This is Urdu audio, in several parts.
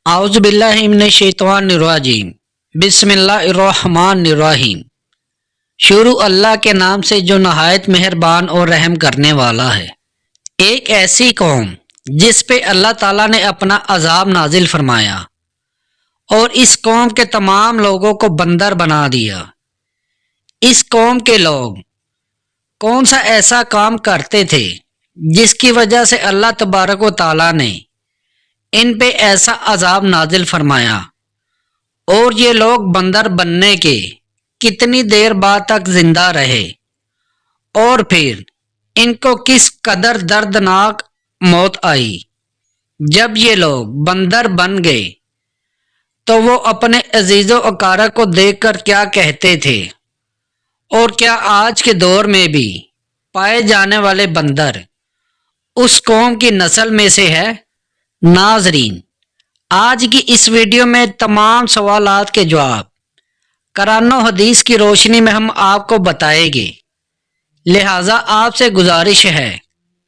اعوذ باللہ من الشیطان الرجیم بسم اللہ الرحمن الرحیم۔ شروع اللہ کے نام سے جو نہایت مہربان اور رحم کرنے والا ہے۔ ایک ایسی قوم جس پہ اللہ تعالیٰ نے اپنا عذاب نازل فرمایا اور اس قوم کے تمام لوگوں کو بندر بنا دیا۔ اس قوم کے لوگ کون سا ایسا کام کرتے تھے جس کی وجہ سے اللہ تبارک و تعالیٰ نے ان پہ ایسا عذاب نازل فرمایا، اور یہ لوگ بندر بننے کے کتنی دیر بعد تک زندہ رہے، اور پھر ان کو کس قدر دردناک موت آئی۔ جب یہ لوگ بندر بن گئے تو وہ اپنے عزیز و اقارب کو دیکھ کر کیا کہتے تھے، اور کیا آج کے دور میں بھی پائے جانے والے بندر اس قوم کی نسل میں سے ہے؟ ناظرین، آج کی اس ویڈیو میں تمام سوالات کے جواب قرآن و حدیث کی روشنی میں ہم آپ کو بتائیں گے، لہٰذا آپ سے گزارش ہے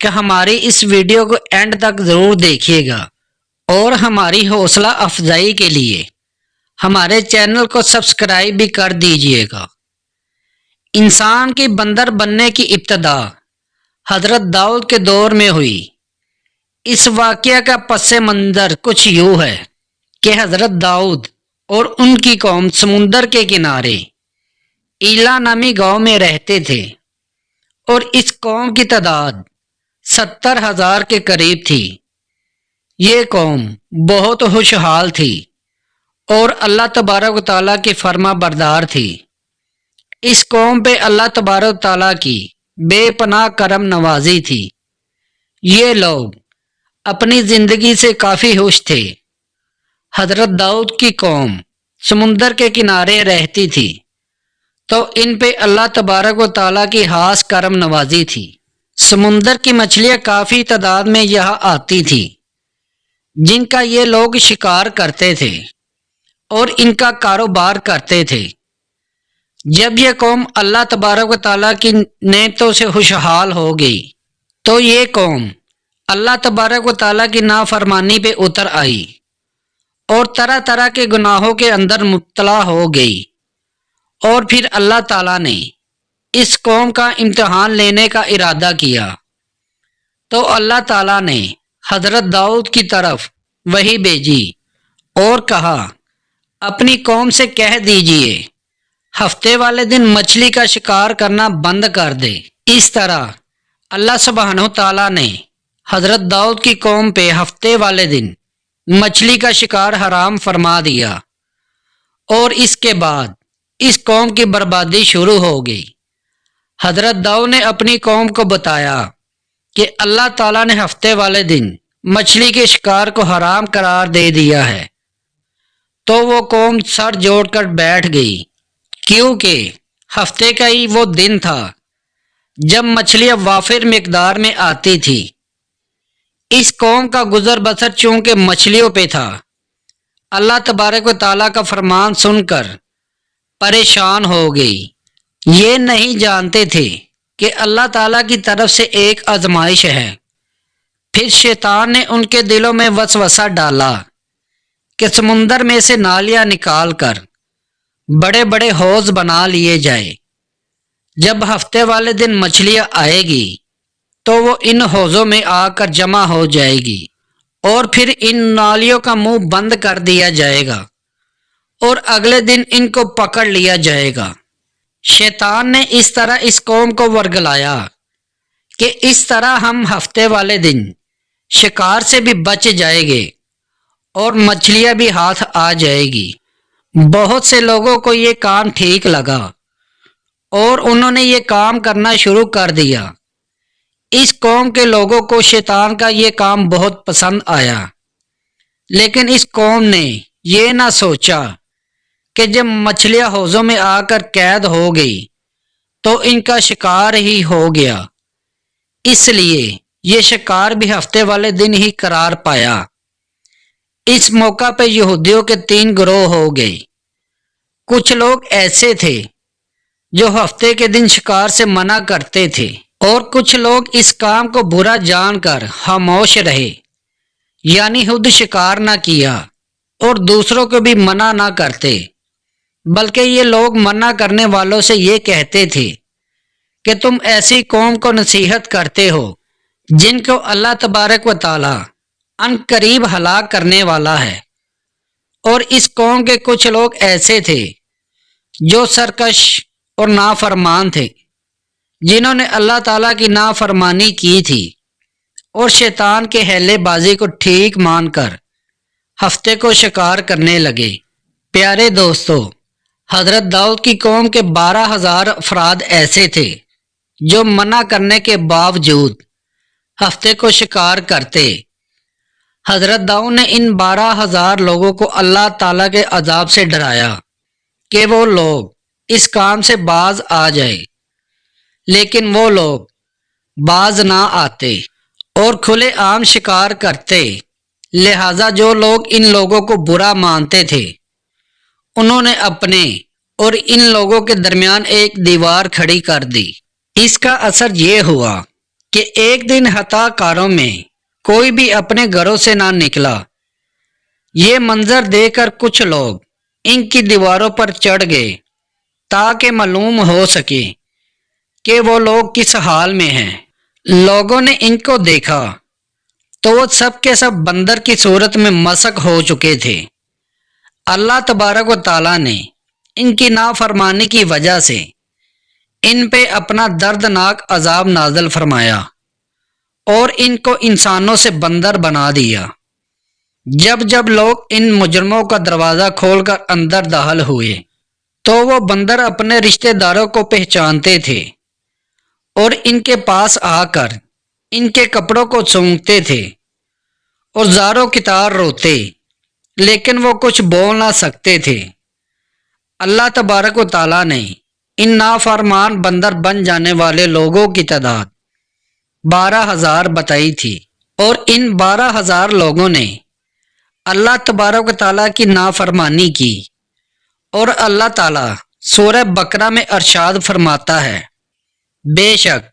کہ ہماری اس ویڈیو کو اینڈ تک ضرور دیکھیے گا، اور ہماری حوصلہ افزائی کے لیے ہمارے چینل کو سبسکرائب بھی کر دیجیے گا۔ انسان کی بندر بننے کی ابتدا حضرت داؤد کے دور میں ہوئی۔ اس واقعہ کا پس منظر کچھ یوں ہے کہ حضرت داؤد اور ان کی قوم سمندر کے کنارے ایلا نامی گاؤں میں رہتے تھے، اور اس قوم کی تعداد 70,000 کے قریب تھی۔ یہ قوم بہت خوشحال تھی اور اللہ تبارک و تعالیٰ کی فرما بردار تھی۔ اس قوم پہ اللہ تبارک و تعالیٰ کی بے پناہ کرم نوازی تھی۔ یہ لوگ اپنی زندگی سے کافی خوش تھے۔ حضرت داؤد کی قوم سمندر کے کنارے رہتی تھی، تو ان پہ اللہ تبارک و تعالیٰ کی خاص کرم نوازی تھی۔ سمندر کی مچھلیاں کافی تعداد میں یہاں آتی تھی، جن کا یہ لوگ شکار کرتے تھے اور ان کا کاروبار کرتے تھے۔ جب یہ قوم اللہ تبارک و تعالیٰ کی نعمتوں سے خوشحال ہو گئی تو یہ قوم اللہ تبارک و تعالیٰ کی نافرمانی پہ اتر آئی اور طرح طرح کے گناہوں کے اندر مبتلا ہو گئی، اور پھر اللہ تعالیٰ نے اس قوم کا امتحان لینے کا ارادہ کیا، تو اللہ تعالیٰ نے حضرت داؤد کی طرف وحی بھیجی اور کہا، اپنی قوم سے کہہ دیجئے ہفتے والے دن مچھلی کا شکار کرنا بند کر دے۔ اس طرح اللہ سبحانہ تعالیٰ نے حضرت داؤد کی قوم پہ ہفتے والے دن مچھلی کا شکار حرام فرما دیا، اور اس کے بعد اس قوم کی بربادی شروع ہو گئی۔ حضرت داؤد نے اپنی قوم کو بتایا کہ اللہ تعالیٰ نے ہفتے والے دن مچھلی کے شکار کو حرام قرار دے دیا ہے، تو وہ قوم سر جوڑ کر بیٹھ گئی، کیونکہ ہفتے کا ہی وہ دن تھا جب مچھلیاں وافر مقدار میں آتی تھی۔ اس قوم کا گزر بسر چونکہ مچھلیوں پہ تھا، اللہ تبارک و تعالیٰ کا فرمان سن کر پریشان ہو گئی۔ یہ نہیں جانتے تھے کہ اللہ تعالیٰ کی طرف سے ایک آزمائش ہے۔ پھر شیطان نے ان کے دلوں میں وسوسہ ڈالا کہ سمندر میں سے نالیاں نکال کر بڑے بڑے حوض بنا لیے جائے۔ جب ہفتے والے دن مچھلیاں آئے گی تو وہ ان حوضوں میں آ کر جمع ہو جائے گی، اور پھر ان نالیوں کا منہ بند کر دیا جائے گا، اور اگلے دن ان کو پکڑ لیا جائے گا۔ شیطان نے اس طرح اس قوم کو ورگلایا کہ اس طرح ہم ہفتے والے دن شکار سے بھی بچ جائیں گے اور مچھلیاں بھی ہاتھ آ جائے گی۔ بہت سے لوگوں کو یہ کام ٹھیک لگا اور انہوں نے یہ کام کرنا شروع کر دیا۔ اس قوم کے لوگوں کو شیطان کا یہ کام بہت پسند آیا، لیکن اس قوم نے یہ نہ سوچا کہ جب مچھلیاں حوضوں میں آ کر قید ہو گئی تو ان کا شکار ہی ہو گیا، اس لیے یہ شکار بھی ہفتے والے دن ہی قرار پایا۔ اس موقع پہ یہودیوں کے 3 گروہ ہو گئے۔ کچھ لوگ ایسے تھے جو ہفتے کے دن شکار سے منع کرتے تھے، اور کچھ لوگ اس کام کو برا جان کر خاموش رہے، یعنی خود شکار نہ کیا۔ اور دوسروں کو بھی منع نہ کرتے، بلکہ یہ لوگ منع کرنے والوں سے یہ کہتے تھے کہ تم ایسی قوم کو نصیحت کرتے ہو جن کو اللہ تبارک و تعالی ان قریب ہلاک کرنے والا ہے۔ اور اس قوم کے کچھ لوگ ایسے تھے جو سرکش اور نافرمان تھے، جنہوں نے اللہ تعالیٰ کی نافرمانی کی تھی اور شیطان کے حیلے بازی کو ٹھیک مان کر ہفتے کو شکار کرنے لگے۔ پیارے دوستو، حضرت داؤد کی قوم کے 12,000 افراد ایسے تھے جو منع کرنے کے باوجود ہفتے کو شکار کرتے۔ حضرت داؤد نے ان 12,000 لوگوں کو اللہ تعالیٰ کے عذاب سے ڈرایا کہ وہ لوگ اس کام سے باز آ جائے، لیکن وہ لوگ باز نہ آتے اور کھلے عام شکار کرتے۔ لہذا جو لوگ ان لوگوں کو برا مانتے تھے انہوں نے اپنے اور ان لوگوں کے درمیان ایک دیوار کھڑی کر دی۔ اس کا اثر یہ ہوا کہ ایک دن ہتھا کاروں میں کوئی بھی اپنے گھروں سے نہ نکلا۔ یہ منظر دیکھ کر کچھ لوگ ان کی دیواروں پر چڑھ گئے تاکہ معلوم ہو سکے کہ وہ لوگ کس حال میں ہیں۔ لوگوں نے ان کو دیکھا تو وہ سب کے سب بندر کی صورت میں مسخ ہو چکے تھے۔ اللہ تبارک و تعالیٰ نے ان کی نافرمانی کی وجہ سے ان پہ اپنا دردناک عذاب نازل فرمایا اور ان کو انسانوں سے بندر بنا دیا۔ جب جب لوگ ان مجرموں کا دروازہ کھول کر اندر داخل ہوئے تو وہ بندر اپنے رشتہ داروں کو پہچانتے تھے اور ان کے پاس آ کر ان کے کپڑوں کو سونگھتے تھے اور زاروں کی طرح روتے، لیکن وہ کچھ بول نہ سکتے تھے۔ اللہ تبارک و تعالیٰ نے ان نافرمان بندر بن جانے والے لوگوں کی تعداد 12,000 بتائی تھی، اور ان 12,000 لوگوں نے اللہ تبارک و تعالیٰ کی نافرمانی کی۔ اور اللہ تعالیٰ سورہ بقرہ میں ارشاد فرماتا ہے، بے شک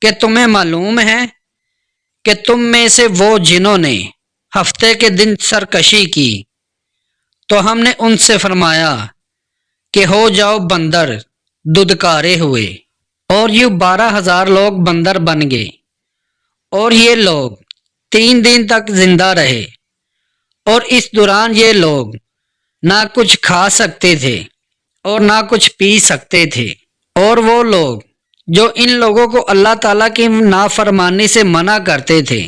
کہ تمہیں معلوم ہے کہ تم میں سے وہ جنہوں نے ہفتے کے دن سرکشی کی تو ہم نے ان سے فرمایا کہ ہو جاؤ بندر ددکارے ہوئے، اور یوں 12,000 لوگ بندر بن گئے۔ اور یہ لوگ 3 دن تک زندہ رہے، اور اس دوران یہ لوگ نہ کچھ کھا سکتے تھے اور نہ کچھ پی سکتے تھے۔ اور وہ لوگ جو ان لوگوں کو اللہ تعالیٰ کی نافرمانی سے منع کرتے تھے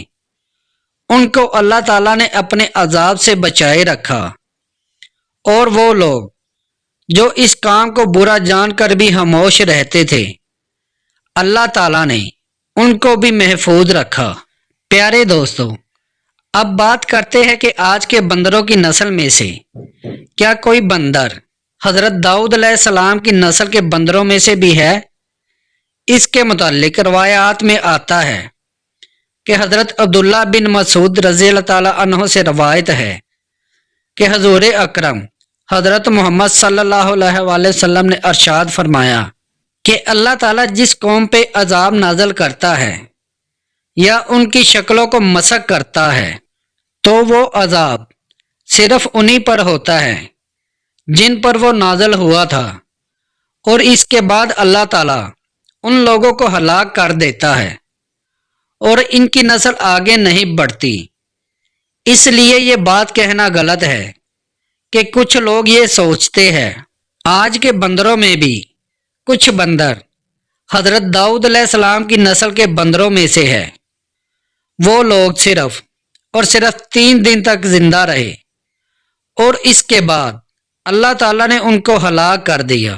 ان کو اللہ تعالیٰ نے اپنے عذاب سے بچائے رکھا، اور وہ لوگ جو اس کام کو برا جان کر بھی خاموش رہتے تھے اللہ تعالیٰ نے ان کو بھی محفوظ رکھا۔ پیارے دوستو، اب بات کرتے ہیں کہ آج کے بندروں کی نسل میں سے کیا کوئی بندر حضرت داؤد علیہ السلام کی نسل کے بندروں میں سے بھی ہے؟ اس کے متعلق روایات میں آتا ہے کہ حضرت عبداللہ بن مسعود رضی اللہ تعالیٰ عنہ سے روایت ہے کہ حضور اکرم حضرت محمد صلی اللہ علیہ وآلہ وسلم نے ارشاد فرمایا کہ اللہ تعالیٰ جس قوم پہ عذاب نازل کرتا ہے یا ان کی شکلوں کو مسخ کرتا ہے تو وہ عذاب صرف انہی پر ہوتا ہے جن پر وہ نازل ہوا تھا، اور اس کے بعد اللہ تعالیٰ ان لوگوں کو ہلاک کر دیتا ہے اور ان کی نسل آگے نہیں بڑھتی۔ اس لیے یہ بات کہنا غلط ہے کہ کچھ لوگ یہ سوچتے ہیں آج کے بندروں میں بھی کچھ بندر حضرت داؤد علیہ السلام کی نسل کے بندروں میں سے ہے۔ وہ لوگ صرف اور صرف 3 دن تک زندہ رہے اور اس کے بعد اللہ تعالیٰ نے ان کو ہلاک کر دیا۔